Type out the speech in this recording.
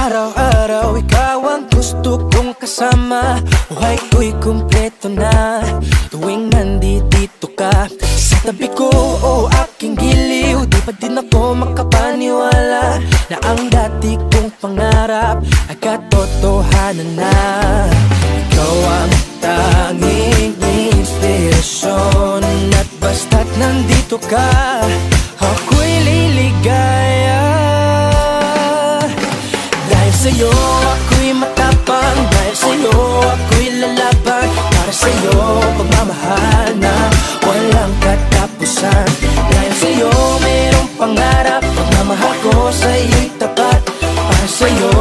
Araw-araw ikaw ang gusto kong kasama. Buhay ko'y kumpleto na tuwing nandito ka sa tabi ko o aking giliw. Di pa din ako makapaniwala na ang dati kong pangarap ay katotohanan na. Ikaw ang tanging inspirasyon at basta't nandito ka, ako'y liligaya. Dahil sa'yo ako'y matapang, dahil sa'yo ako'y lalaban. Para sa'yo pagmamahal na walang katapusan. Dahil sa'yo mayroong pangarap, pagmamahal ko sa'yo'y tapat. Para sa'yo